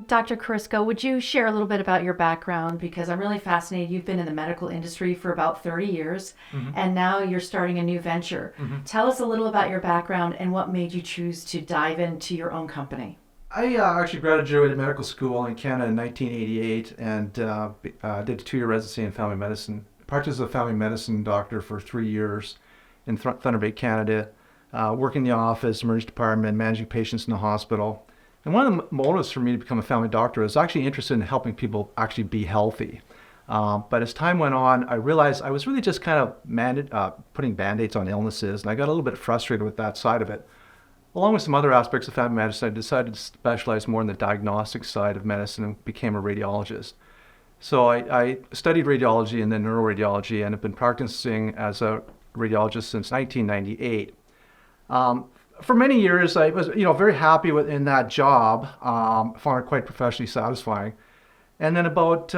Dr. Kurisko, would you share a little bit about your background? Because I'm really fascinated. You've been in the medical industry for about 30 years, and now you're starting a new venture. Tell us a little about your background and what made you choose to dive into your own company. I actually graduated medical school in Canada in 1988 and did a 2-year residency in family medicine. Practiced as a family medicine doctor for 3 years in Thunder Bay, Canada, working in the office, emergency department, managing patients in the hospital. And one of the motives for me to become a family doctor was actually interested in helping people actually be healthy. But as time went on, I realized I was really just kind of putting band-aids on illnesses, and I got a little bit frustrated with that side of it. Along with some other aspects of family medicine, I decided to specialize more in the diagnostic side of medicine and became a radiologist. So I studied radiology and then neuroradiology and have been practicing as a radiologist since 1998. For many years, I was, very happy in that job. Found it quite professionally satisfying. And then about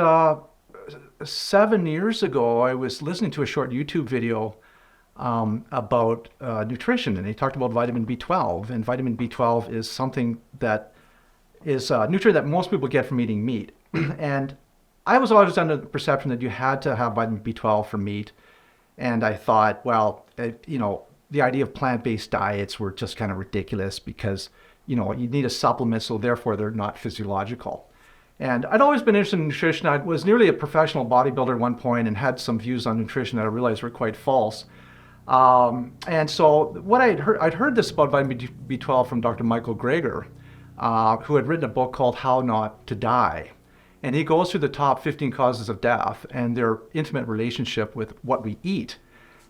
7 years ago, I was listening to a short YouTube video about nutrition, and they talked about vitamin B12. And vitamin B12 is something that is a nutrient that most people get from eating meat. And I was always under the perception that you had to have vitamin B12 from meat. And I thought, well, the idea of plant-based diets were just kind of ridiculous because, you need a supplement, so therefore they're not physiological. And I'd always been interested in nutrition. I was nearly a professional bodybuilder at one point and had some views on nutrition that I realized were quite false. And so what I'd heard this about vitamin B12 from Dr. Michael Greger, who had written a book called How Not to Die. And he goes through the top 15 causes of death and their intimate relationship with what we eat.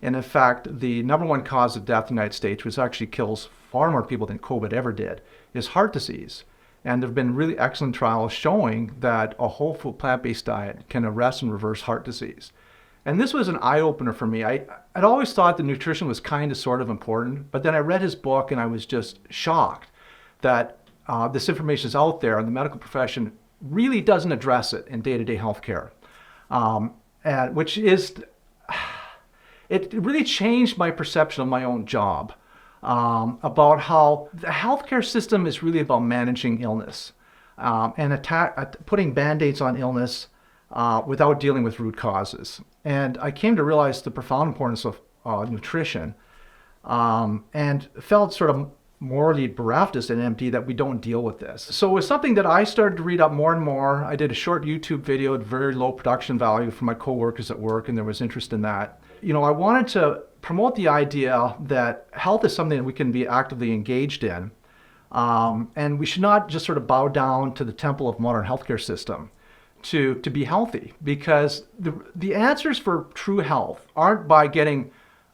And in fact, the number one cause of death in the United States, which actually kills far more people than COVID ever did, is heart disease. And there have been really excellent trials showing that a whole food plant-based diet can arrest and reverse heart disease. And this was an eye-opener for me. I'd always thought that nutrition was kind of sort of important, but then I read his book and I was just shocked that this information is out there and the medical profession really doesn't address it in day-to-day healthcare, which is... It really changed my perception of my own job, about how the healthcare system is really about managing illness and putting band-aids on illness without dealing with root causes. And I came to realize the profound importance of nutrition and felt sort of morally bereft as an MD that we don't deal with this. So it was something that I started to read up more and more. I did a short YouTube video at very low production value for my coworkers at work, and there was interest in that. I wanted to promote the idea that health is something that we can be actively engaged in, and we should not just sort of bow down to the temple of modern healthcare system to be healthy, because the answers for true health aren't by getting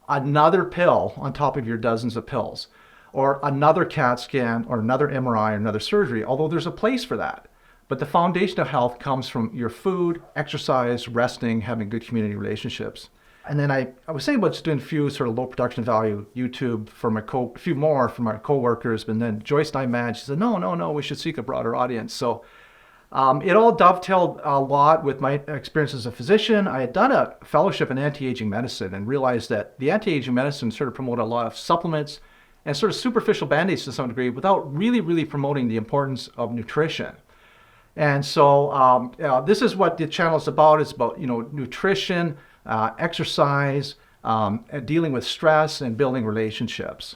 another pill on top of your dozens of pills, or another CAT scan, or another MRI, or another surgery, although there's a place for that. But the foundation of health comes from your food, exercise, resting, having good community relationships. And then I was saying about just doing a few sort of low production value YouTube for a few more for my coworkers, but then Joyce and I managed. She said, no, we should seek a broader audience. So it all dovetailed a lot with my experience as a physician. I had done a fellowship in anti-aging medicine and realized that the anti-aging medicine sort of promoted a lot of supplements and sort of superficial band-aids to some degree without really promoting the importance of nutrition. And so this is what the channel is about. It's about, nutrition, exercise, dealing with stress, and building relationships.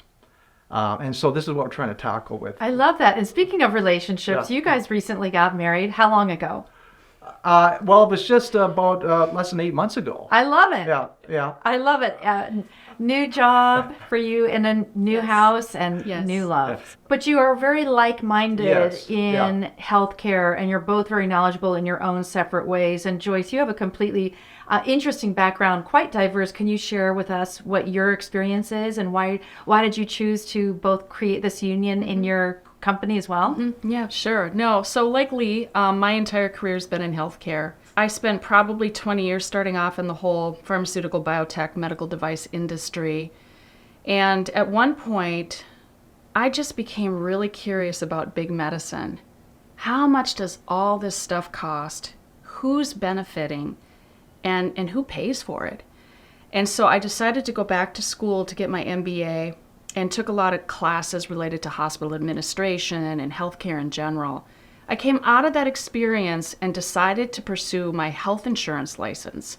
And so this is what we're trying to tackle with. I love that. And speaking of relationships, you guys recently got married. How long ago? Well, it was just about less than 8 months ago. I love it. Yeah. I love it. New job for you in a new house and new love. Yes. But you are very like-minded in Yeah. healthcare, and you're both very knowledgeable in your own separate ways. And Joyce, you have a completely interesting background, quite diverse. Can you share with us what your experience is, and why did you choose to both create this union in your company as well? Yeah, sure. No, so like Lee, my entire career has been in healthcare. I spent probably 20 years starting off in the whole pharmaceutical, biotech, medical device industry. And at one point, I just became really curious about big medicine. How much does all this stuff cost? Who's benefiting? And who pays for it? And so I decided to go back to school to get my MBA and took a lot of classes related to hospital administration and healthcare in general. I came out of that experience and decided to pursue my health insurance license.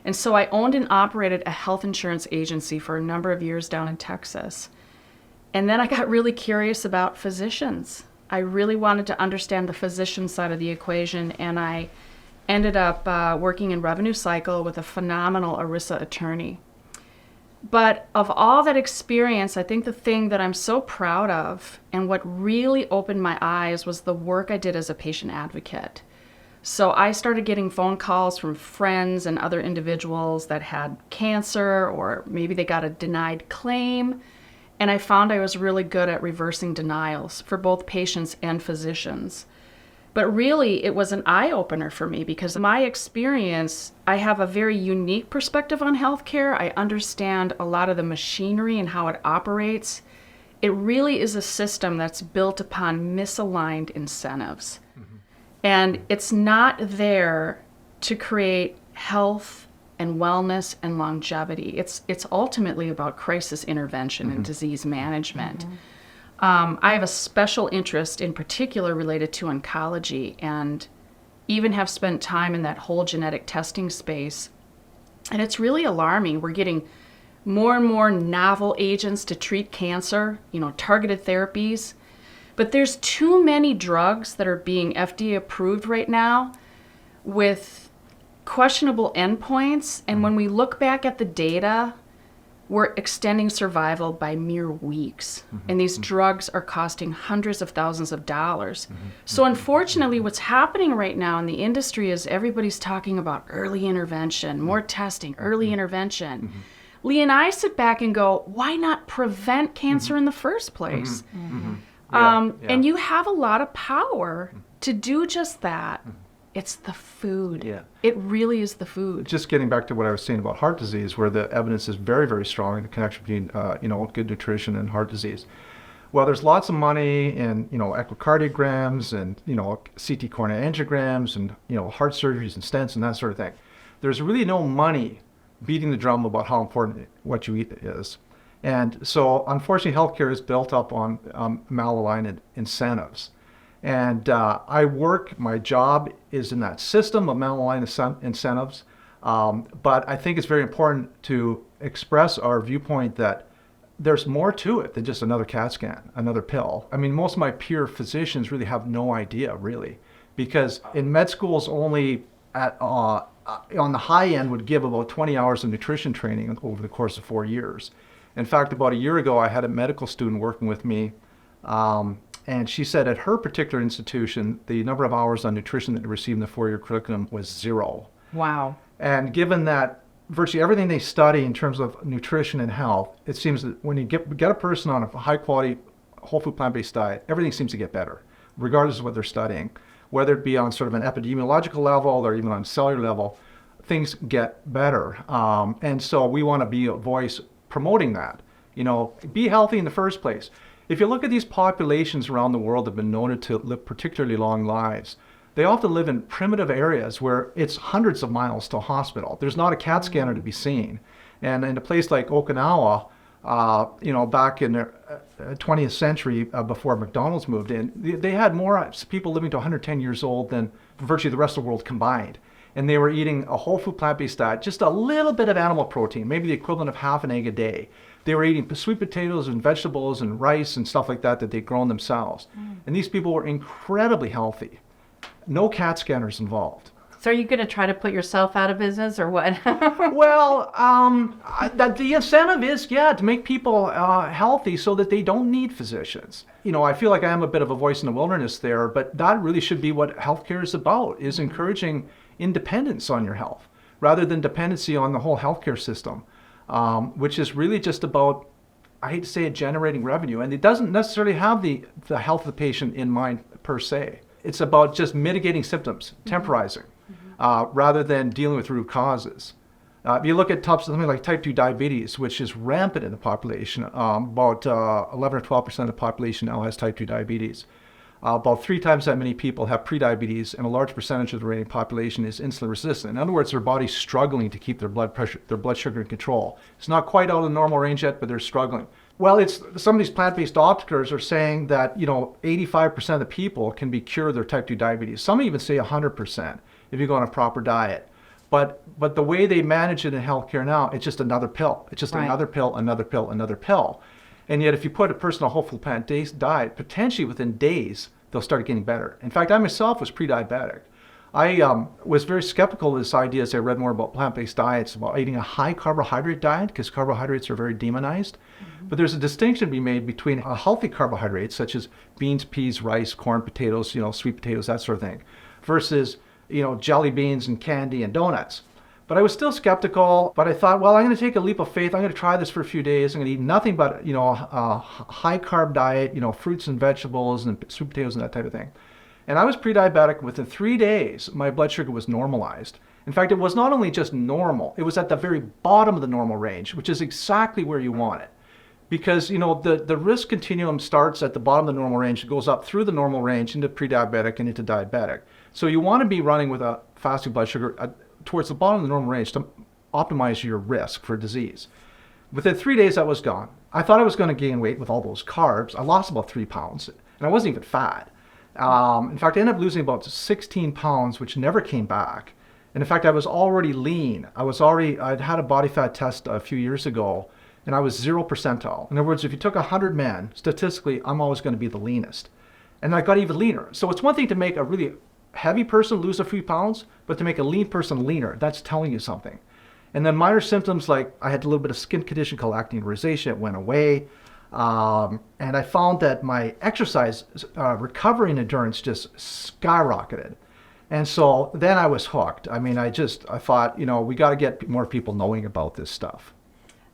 And so I owned and operated a health insurance agency for a number of years down in Texas. And then I got really curious about physicians. I really wanted to understand the physician side of the equation, and I ended up working in revenue cycle with a phenomenal ERISA attorney. But of all that experience, I think the thing that I'm so proud of and what really opened my eyes was the work I did as a patient advocate. So I started getting phone calls from friends and other individuals that had cancer, or maybe they got a denied claim. And I found I was really good at reversing denials for both patients and physicians. But really, it was an eye-opener for me because my experience, I have a very unique perspective on healthcare. I understand a lot of the machinery and how it operates. It really is a system that's built upon misaligned incentives. Mm-hmm. And it's not there to create health and wellness and longevity. It's ultimately about crisis intervention and disease management. I have a special interest in particular related to oncology, and even have spent time in that whole genetic testing space. And it's really alarming. We're getting more and more novel agents to treat cancer, targeted therapies. But there's too many drugs that are being FDA approved right now with questionable endpoints. And when we look back at the data, we're extending survival by mere weeks. And these drugs are costing hundreds of thousands of dollars. So unfortunately, what's happening right now in the industry is everybody's talking about early intervention, more testing, early intervention. Lee and I sit back and go, why not prevent cancer in the first place? And you have a lot of power to do just that. It's the food. Yeah. It really is the food. Just getting back to what I was saying about heart disease, where the evidence is very, very strong in the connection between, good nutrition and heart disease. Well, there's lots of money in, echocardiograms and, CT coronary angiograms and, heart surgeries and stents and that sort of thing. There's really no money beating the drum about how important what you eat is. And so, unfortunately, healthcare is built up on malaligned incentives. And my job is in that system of malaligned incentives. But I think it's very important to express our viewpoint that there's more to it than just another CAT scan, another pill. I mean, most of my peer physicians really have no idea, really, because in med schools only on the high end would give about 20 hours of nutrition training over the course of 4 years. In fact, about a year ago, I had a medical student working with me. And she said at her particular institution, the number of hours on nutrition that they received in the 4-year curriculum was 0. Wow. And given that virtually everything they study in terms of nutrition and health, it seems that when you get a person on a high-quality, whole food, plant-based diet, everything seems to get better, regardless of what they're studying. Whether it be on sort of an epidemiological level or even on a cellular level, things get better. And so we want to be a voice promoting that. Be healthy in the first place. If you look at these populations around the world that have been noted to live particularly long lives, they often live in primitive areas where it's hundreds of miles to a hospital. There's not a CAT scanner to be seen. And in a place like Okinawa, back in the 20th century, before McDonald's moved in, they had more people living to 110 years old than virtually the rest of the world combined. And they were eating a whole food plant-based diet, just a little bit of animal protein, maybe the equivalent of half an egg a day. They were eating sweet potatoes and vegetables and rice and stuff like that they'd grown themselves. And these people were incredibly healthy. No CAT scanners involved. So are you going to try to put yourself out of business or what? Well, the incentive is, to make people healthy so that they don't need physicians. I feel like I am a bit of a voice in the wilderness there, but that really should be what healthcare is about, is encouraging independence on your health rather than dependency on the whole healthcare system. Which is really just about, I hate to say it, generating revenue. And it doesn't necessarily have the health of the patient in mind per se. It's about just mitigating symptoms, temporizing, rather than dealing with root causes. If you look at something like type 2 diabetes, which is rampant in the population, about 11 or 12% of the population now has type 2 diabetes. About 3 times that many people have prediabetes, and a large percentage of the remaining population is insulin resistant. In other words, their body's struggling to keep their blood sugar in control. It's not quite out of the normal range yet, but they're struggling. Well, it's some of these plant-based doctors are saying that 85% of the people can be cured of their type 2 diabetes. Some even say 100% if you go on a proper diet. But the way they manage it in healthcare now, it's just another pill. It's just Right. another pill, another pill, another pill. And yet, if you put a person on a whole food plant-based diet, potentially within days they'll start getting better. In fact, I myself was pre-diabetic. I was very skeptical of this idea as I read more about plant-based diets, about eating a high carbohydrate diet, because carbohydrates are very demonized. But there's a distinction to be made between a healthy carbohydrate, such as beans, peas, rice, corn, potatoes, sweet potatoes, that sort of thing, versus, jelly beans and candy and donuts. But I was still skeptical, but I thought, well, I'm going to take a leap of faith. I'm going to try this for a few days. I'm going to eat nothing but, a high carb diet, fruits and vegetables and sweet potatoes and that type of thing. And I was pre-diabetic. Within 3 days, my blood sugar was normalized. In fact, it was not only just normal, it was at the very bottom of the normal range, which is exactly where you want it. Because, the risk continuum starts at the bottom of the normal range, it goes up through the normal range into pre-diabetic and into diabetic. So you want to be running with a fasting blood sugar towards the bottom of the normal range to optimize your risk for disease. Within 3 days, that was gone. I thought I was going to gain weight with all those carbs. I lost about 3 pounds, and I wasn't even fat. In fact, I ended up losing about 16 pounds, which never came back. And in fact, I was already lean. I'd had a body fat test a few years ago, and I was 0 percentile. In other words, if you took 100 men, statistically, I'm always going to be the leanest. And I got even leaner. So it's one thing to make a really heavy person lose a few pounds, but to make a lean person leaner, that's telling you something. And then minor symptoms like I had a little bit of skin condition called acne rosacea, it went away. And I found that my exercise recovery and endurance just skyrocketed. And so then I was hooked. I mean, I thought, we got to get more people knowing about this stuff.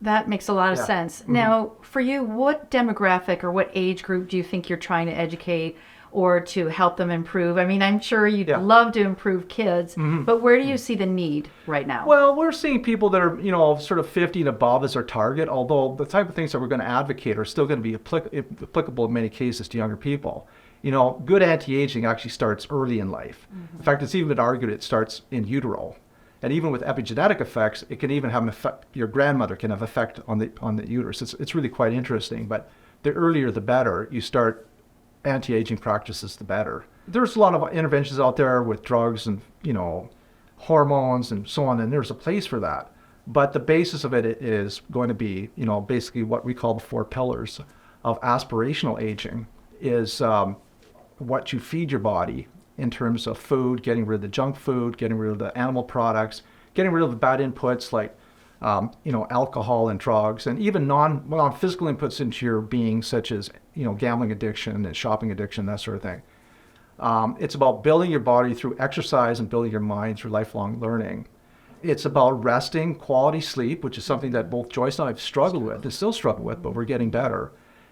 That makes a lot of sense. Mm-hmm. Now, for you, what demographic or what age group do you think you're trying to educate or to help them improve? I mean, I'm sure you'd love to improve kids, but where do you see the need right now? Well, we're seeing people that are, sort of 50 and above as our target, although the type of things that we're going to advocate are still going to be applicable in many cases to younger people. Good anti-aging actually starts early in life. In fact, it's even been argued it starts in utero. And even with epigenetic effects, it can even have an effect, your grandmother can have effect on the uterus. It's really quite interesting, but the earlier the better you start anti-aging practices, the better. There's a lot of interventions out there with drugs and, hormones and so on, and there's a place for that. But the basis of it is going to be, basically what we call the 4 pillars of aspirational aging is what you feed your body in terms of food, getting rid of the junk food, getting rid of the animal products, getting rid of the bad inputs like alcohol and drugs, and even non-physical inputs into your being, such as gambling addiction and shopping addiction, that sort of thing. It's about building your body through exercise and building your mind through lifelong learning. It's about resting, quality sleep, which is something that both Joyce and I have struggled with, and still struggle with, but we're getting better.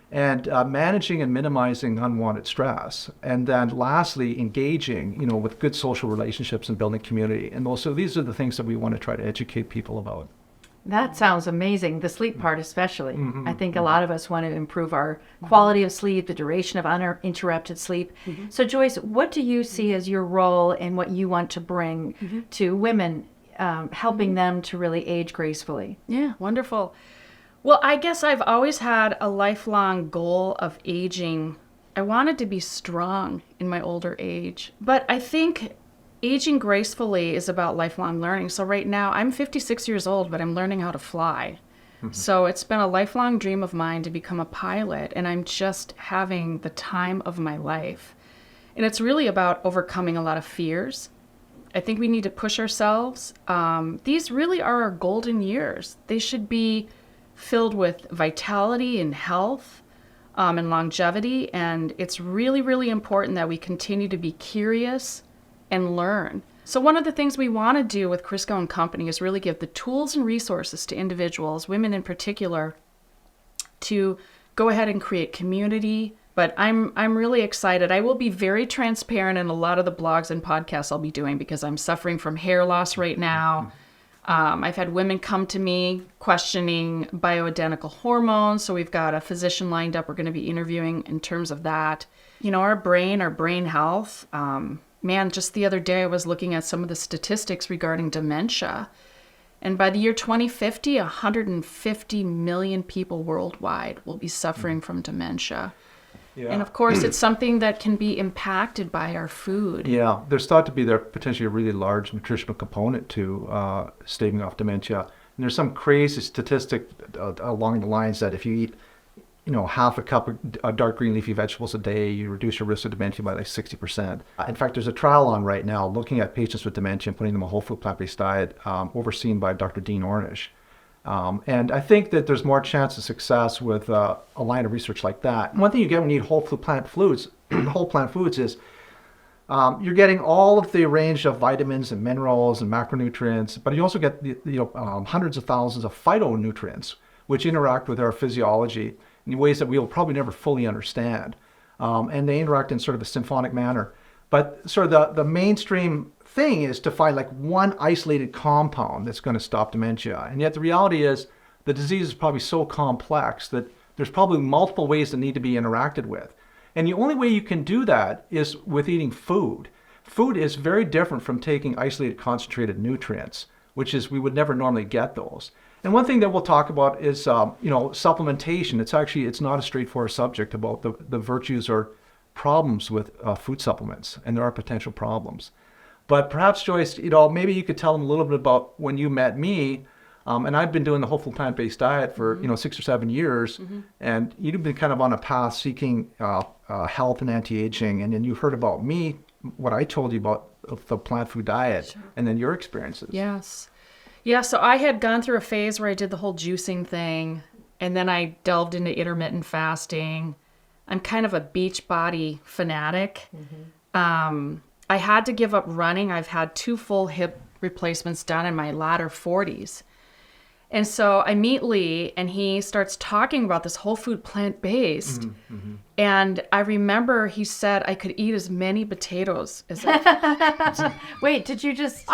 And managing and minimizing unwanted stress. And then lastly, engaging, with good social relationships and building community. And also these are the things that we want to try to educate people about. That sounds amazing, the sleep part especially. I think a lot of us want to improve our quality of sleep, the duration of uninterrupted sleep. So Joyce, what do you see as your role and what you want to bring to women, helping them to really age gracefully? Yeah, wonderful. Well, I guess I've always had a lifelong goal of aging. I wanted to be strong in my older age, but I think aging gracefully is about lifelong learning. So right now I'm 56 years old, but I'm learning how to fly. So it's been a lifelong dream of mine to become a pilot, and I'm just having the time of my life. And it's really about overcoming a lot of fears. I think we need to push ourselves. These really are our golden years. They should be filled with vitality and health and longevity. And it's really, really important that we continue to be curious and learn. So one of the things we want to do with Kurisko Company is really give the tools and resources to individuals, women in particular, to go ahead and create community. But I'm really excited. I will be very transparent in a lot of the blogs and podcasts I'll be doing because I'm suffering from hair loss right now. I've had women come to me questioning bioidentical hormones. So we've got a physician lined up we're going to be interviewing in terms of that. Our brain health. Just the other day I was looking at some of the statistics regarding dementia. And by the year 2050, 150 million people worldwide will be suffering from dementia. Yeah. And of course, it's something that can be impacted by our food. Yeah, there's thought to be there potentially a really large nutritional component to staving off dementia. And there's some crazy statistic along the lines that if you eat, half a cup of dark green leafy vegetables a day, you reduce your risk of dementia by like 60%. In fact, there's a trial on right now looking at patients with dementia and putting them on a whole food plant-based diet, overseen by Dr. Dean Ornish. And I think that there's more chance of success with a line of research like that. One thing you get when you eat whole plant foods is you're getting all of the range of vitamins and minerals and macronutrients, but you also get hundreds of thousands of phytonutrients, which interact with our physiology in ways that we will probably never fully understand. And they interact in sort of a symphonic manner. But sort of the mainstream thing is to find like one isolated compound that's going to stop dementia. And yet the reality is the disease is probably so complex that there's probably multiple ways that need to be interacted with. And the only way you can do that is with eating food. Food is very different from taking isolated concentrated nutrients, which is we would never normally get those. And one thing that we'll talk about is supplementation. It's not a straightforward subject about the virtues or problems with food supplements, and there are potential problems. But perhaps, Joyce, maybe you could tell them a little bit about when you met me, and I've been doing the whole food plant-based diet for 6 or 7 years, and you've been kind of on a path seeking health and anti-aging, and then you heard about me, what I told you about the plant food diet, sure. And then your experiences. Yes. Yeah, so I had gone through a phase where I did the whole juicing thing, and then I delved into intermittent fasting. I'm kind of a beach body fanatic. I had to give up running. I've had 2 full hip replacements done in my latter 40s. And so I meet Lee, and he starts talking about this whole food plant-based. And I remember he said I could eat as many potatoes as I Wait, did you just...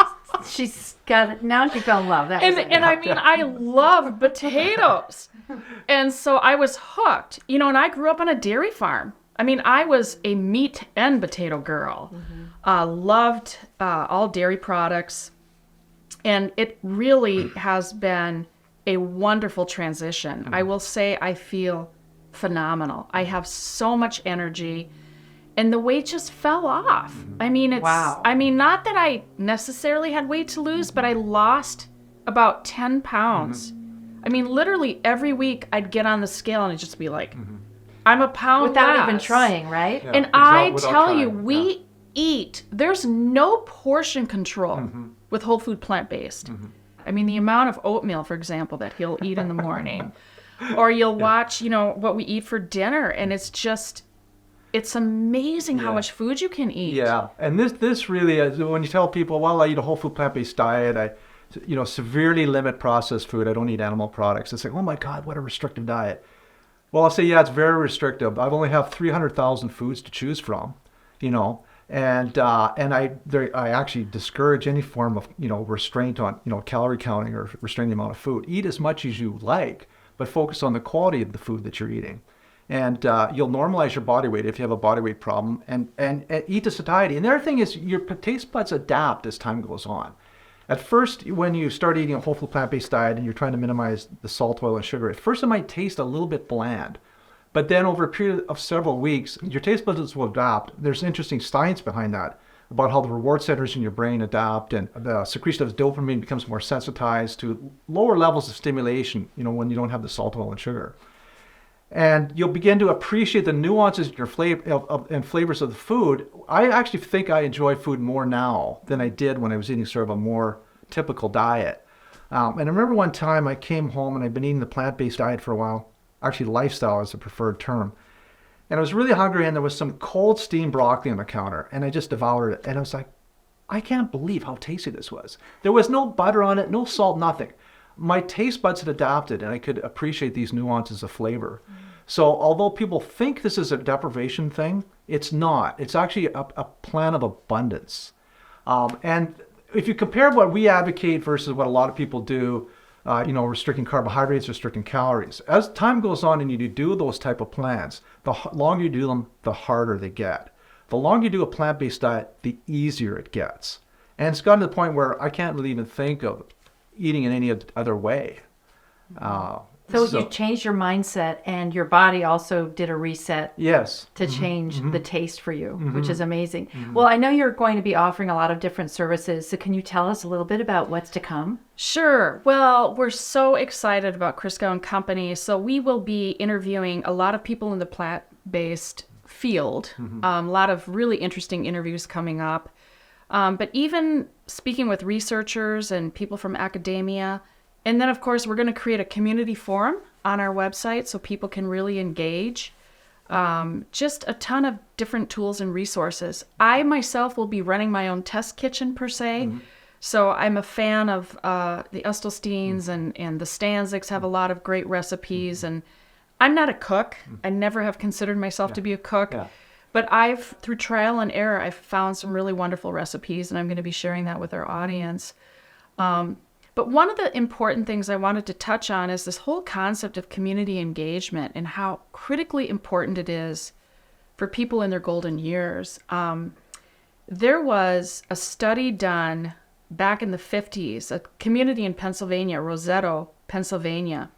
She's got it. Now she fell in love. And I mean, I love potatoes. And so I was hooked. And I grew up on a dairy farm. I mean, I was a meat and potato girl. Loved all dairy products. And it really has been a wonderful transition. I will say I feel phenomenal. I have so much energy. And the weight just fell off. I mean, wow. I mean, not that I necessarily had weight to lose, but I lost about 10 pounds. I mean, literally every week I'd get on the scale and it'd just be like, I'm a pound without less. even trying, right? Yeah, and I tell you, we eat. There's no portion control with whole food plant-based. I mean, the amount of oatmeal, for example, that he'll eat in the morning. Or you'll watch, what we eat for dinner, and it's amazing how much food you can eat. Yeah, and this really is, when you tell people, well, I eat a whole food plant-based diet, I severely limit processed food, I don't eat animal products. It's like, oh my God, what a restrictive diet. Well, I'll say, yeah, it's very restrictive. I've only have 300,000 foods to choose from, and I actually discourage any form of, restraint on, calorie counting or restraining the amount of food. Eat as much as you like, but focus on the quality of the food that you're eating. And you'll normalize your body weight if you have a body weight problem, and eat to satiety. And the other thing is your taste buds adapt as time goes on. At first, when you start eating a whole food plant-based diet and you're trying to minimize the salt, oil, and sugar, at first it might taste a little bit bland. But then over a period of several weeks, your taste buds will adapt. There's interesting science behind that, about how the reward centers in your brain adapt, and the secretion of dopamine becomes more sensitized to lower levels of stimulation, when you don't have the salt, oil, and sugar. And you'll begin to appreciate the nuances in your and flavors of the food. I actually think I enjoy food more now than I did when I was eating sort of a more typical diet. And I remember one time I came home and I'd been eating the plant-based diet for a while. Actually, lifestyle is the preferred term. And I was really hungry, and there was some cold steamed broccoli on the counter, and I just devoured it. And I was like, I can't believe how tasty this was. There was no butter on it, no salt, nothing. My taste buds had adapted, and I could appreciate these nuances of flavor. So although people think this is a deprivation thing, it's not. It's actually a plan of abundance. And if you compare what we advocate versus what a lot of people do, restricting carbohydrates, restricting calories, as time goes on and you do those type of plans, the longer you do them, the harder they get. The longer you do a plant-based diet, the easier it gets. And it's gotten to the point where I can't really even think of eating in any other way. So you changed your mindset, and your body also did a reset Yes. to change the taste for you, which is amazing. Well, I know you're going to be offering a lot of different services, so can you tell us a little bit about what's to come? Sure. Well, we're so excited about Kurisko Company. So we will be interviewing a lot of people in the plant-based field. A lot of really interesting interviews coming up. But even speaking with researchers and people from academia. And then, of course, we're going to create a community forum on our website so people can really engage. Just a ton of different tools and resources. I myself will be running my own test kitchen, per se. So I'm a fan of the Ustelsteins and the Stanziks have a lot of great recipes. And I'm not a cook. I never have considered myself to be a cook. Yeah. But through trial and error, I've found some really wonderful recipes, and I'm going to be sharing that with our audience. But one of the important things I wanted to touch on is this whole concept of community engagement and how critically important it is for people in their golden years. There was a study done back in the 50s, a community in Pennsylvania, Roseto, Pennsylvania,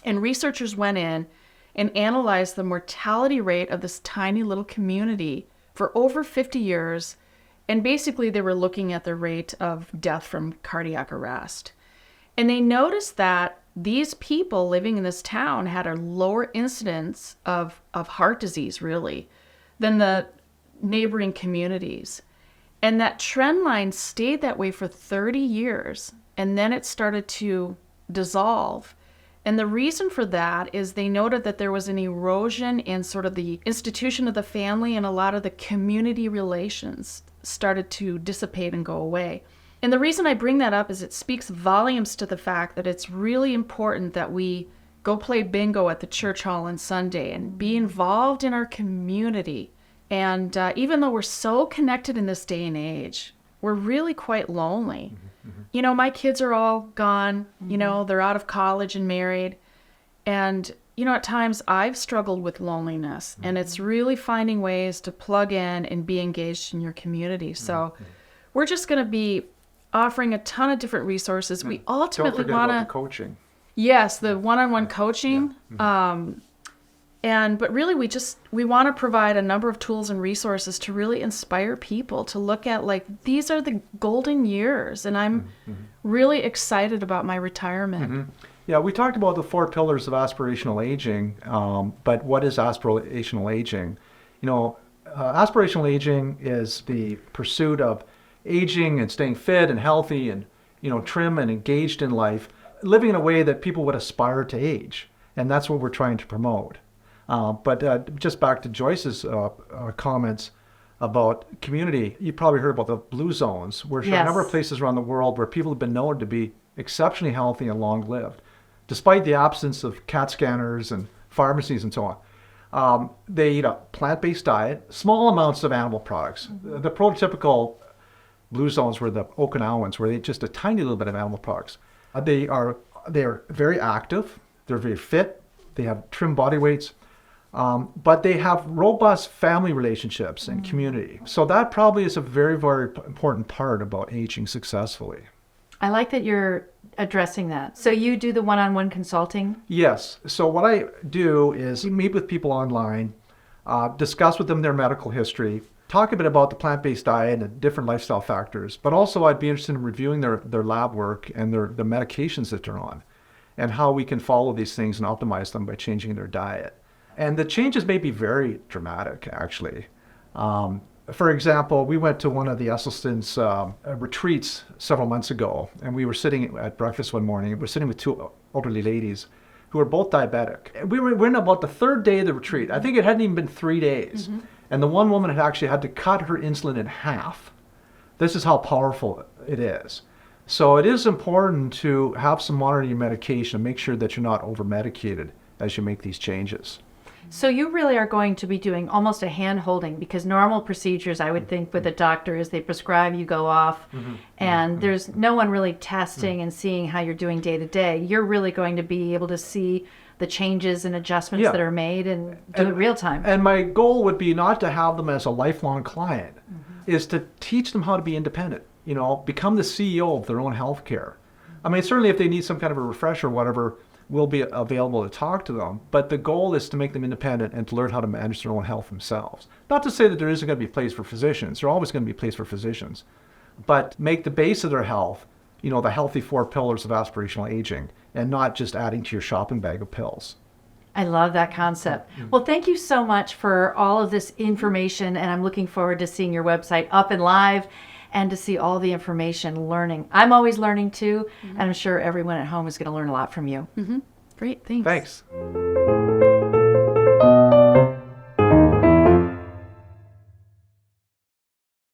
and researchers went in and analyzed the mortality rate of this tiny little community for over 50 years. And basically, they were looking at the rate of death from cardiac arrest. And they noticed that these people living in this town had a lower incidence of heart disease, really, than the neighboring communities. And that trend line stayed that way for 30 years. And then it started to dissolve. And the reason for that is they noted that there was an erosion in sort of the institution of the family, and a lot of the community relations started to dissipate and go away. And the reason I bring that up is it speaks volumes to the fact that it's really important that we go play bingo at the church hall on Sunday and be involved in our community. And even though we're so connected in this day and age, we're really quite lonely. You know, my kids are all gone, you know, they're out of college and married. And, you know, at times I've struggled with loneliness, and it's really finding ways to plug in and be engaged in your community. So we're just going to be offering a ton of different resources. We ultimately want to... the coaching. Yes, the one-on-one coaching. But really we want to provide a number of tools and resources to really inspire people to look at, like, these are the golden years, and I'm really excited about my retirement. Yeah, we talked about the 4 pillars of aspirational aging, but what is aspirational aging? You know, aspirational aging is the pursuit of aging and staying fit and healthy and, you know, trim and engaged in life, living in a way that people would aspire to age. And that's what we're trying to promote. But just back to Joyce's comments about community, you probably heard about the blue zones, where there are a number of places around the world where people have been known to be exceptionally healthy and long-lived, despite the absence of CAT scanners and pharmacies and so on. They eat a plant-based diet, small amounts of animal products. The prototypical blue zones were the Okinawans, where they just a tiny little bit of animal products. They are very active, they're very fit, they have trim body weights, but they have robust family relationships and community. So that probably is a very, very important part about aging successfully. I like that you're addressing that. So you do the one-on-one consulting? Yes. So what I do is meet with people online, discuss with them their medical history, talk a bit about the plant-based diet and different lifestyle factors, but also I'd be interested in reviewing their lab work and the medications that they're on, and how we can follow these things and optimize them by changing their diet. And the changes may be very dramatic, actually. For example, we went to one of the Esselstyn's retreats several months ago, and we were sitting at breakfast one morning. We were sitting with 2 elderly ladies who were both diabetic. We were in about the 3rd day of the retreat. I think it hadn't even been 3 days. And the one woman had actually had to cut her insulin in half. This is how powerful it is. So it is important to have some monitoring medication and make sure that you're not over-medicated as you make these changes. So you really are going to be doing almost a hand-holding, because normal procedures, I would think, with a doctor is they prescribe, you go off, and there's no one really testing and seeing how you're doing day to day. You're really going to be able to see the changes and adjustments that are made and do it real time. And my goal would be not to have them as a lifelong client, is to teach them how to be independent, you know, become the CEO of their own healthcare. I mean, certainly if they need some kind of a refresher or whatever, we'll be available to talk to them. But the goal is to make them independent and to learn how to manage their own health themselves. Not to say that there isn't going to be a place for physicians. There are always going to be a place for physicians. But make the base of their health, the healthy 4 pillars of aspirational aging, and not just adding to your shopping bag of pills. I love that concept. Well, thank you so much for all of this information, and I'm looking forward to seeing your website up and live and to see all the information, learning. I'm always learning too, and I'm sure everyone at home is going to learn a lot from you. Great, thanks. Thanks.